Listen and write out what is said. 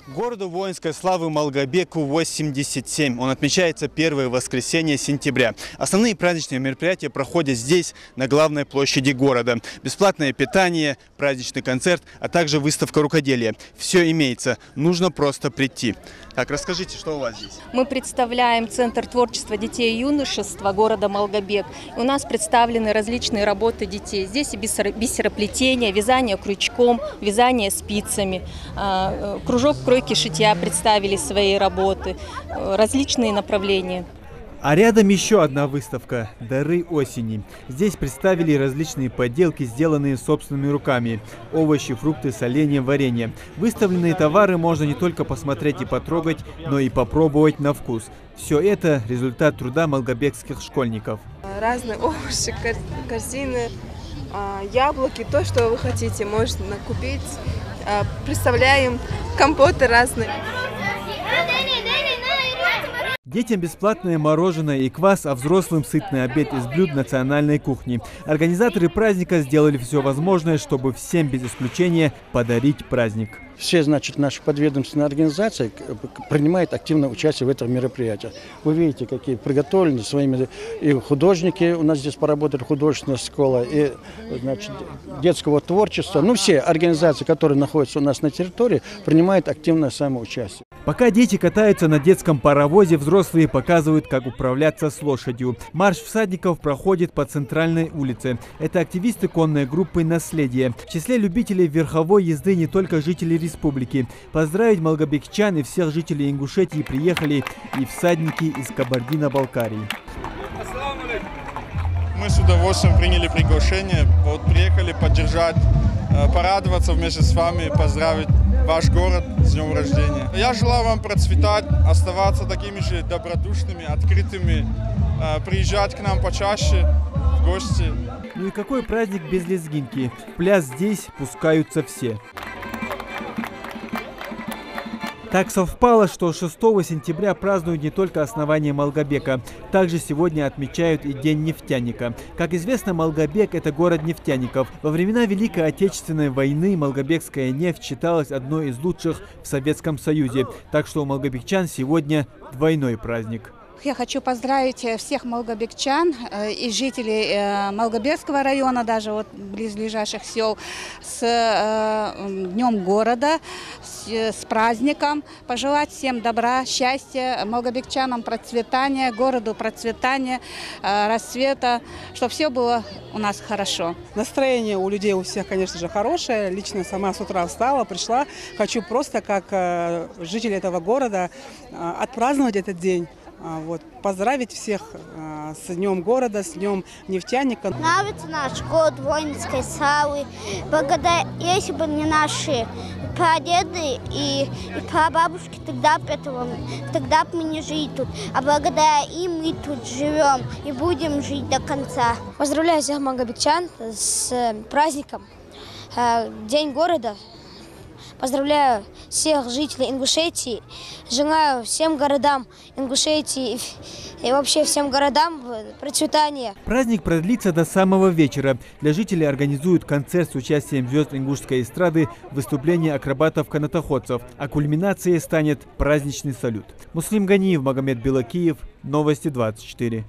Городу воинской славы Малгобеку 87. Он отмечается первое воскресенье сентября. Основные праздничные мероприятия проходят здесь, на главной площади города. Бесплатное питание, праздничный концерт, а также выставка рукоделия. Все имеется, нужно просто прийти. Так, расскажите, что у вас здесь? Мы представляем Центр творчества детей и юношества города Малгобек. У нас представлены различные работы детей. Здесь и бисероплетение, вязание крючком, вязание спицами, кружок кройки шитья представили свои работы, различные направления. А рядом еще одна выставка «Дары осени». Здесь представили различные поделки, сделанные собственными руками. Овощи, фрукты, соленья, варенье. Выставленные товары можно не только посмотреть и потрогать, но и попробовать на вкус. Все это – результат труда малгобекских школьников. Разные овощи, корзины, яблоки, то, что вы хотите, можно купить. Представляем компоты разные. Детям бесплатное мороженое и квас, а взрослым сытный обед из блюд национальной кухни. Организаторы праздника сделали все возможное, чтобы всем без исключения подарить праздник. Все, значит, наши подведомственные организации принимают активное участие в этом мероприятии. Вы видите, какие приготовлены своими и художники. У нас здесь поработали художественная школа и, значит, детского творчества. Ну, все организации, которые находятся у нас на территории, принимают активное самоучастие. Пока дети катаются на детском паровозе, взрослые показывают, как управляться с лошадью. Марш всадников проходит по центральной улице. Это активисты конной группы «Наследие». В числе любителей верховой езды не только жители республики. Поздравить малгобекчан и всех жителей Ингушетии приехали и всадники из Кабардино-Балкарии. Мы с удовольствием приняли приглашение. Вот приехали поддержать, порадоваться вместе с вами, поздравить ваш город с днем рождения. Я желаю вам процветать, оставаться такими же добродушными, открытыми, приезжать к нам почаще в гости. Ну и какой праздник без лезгинки? В пляс здесь пускаются все. Так совпало, что 6 сентября празднуют не только основание Малгобека. Также сегодня отмечают и День нефтяника. Как известно, Малгобек – это город нефтяников. Во времена Великой Отечественной войны малгобекская нефть считалась одной из лучших в Советском Союзе. Так что у малгобекчан сегодня двойной праздник. Я хочу поздравить всех малгобекчан и жителей Малгобекского района, даже вот близлежащих сел, с Днем города, с праздником. Пожелать всем добра, счастья, малгобекчанам процветания, городу процветания, расцвета, чтобы все было у нас хорошо. Настроение у людей у всех, конечно же, хорошее. Лично сама с утра встала, пришла. Хочу просто, как житель этого города, отпраздновать этот день. Вот, поздравить всех с Днем города, с Днем нефтяника. Нравится наш город воинской славы. Если бы не наши прадеды и прабабушки, тогда бы мы не жили тут. А благодаря им мы тут живем и будем жить до конца. Поздравляю всех малгобекчан с праздником День города. Поздравляю всех жителей Ингушетии. Желаю всем городам Ингушетии и вообще всем городам процветания. Праздник продлится до самого вечера. Для жителей организуют концерт с участием звезд ингушской эстрады, выступления акробатов-канатоходцев. А кульминацией станет праздничный салют. Муслим Ганиев, Магомед Белакиев. Новости 24.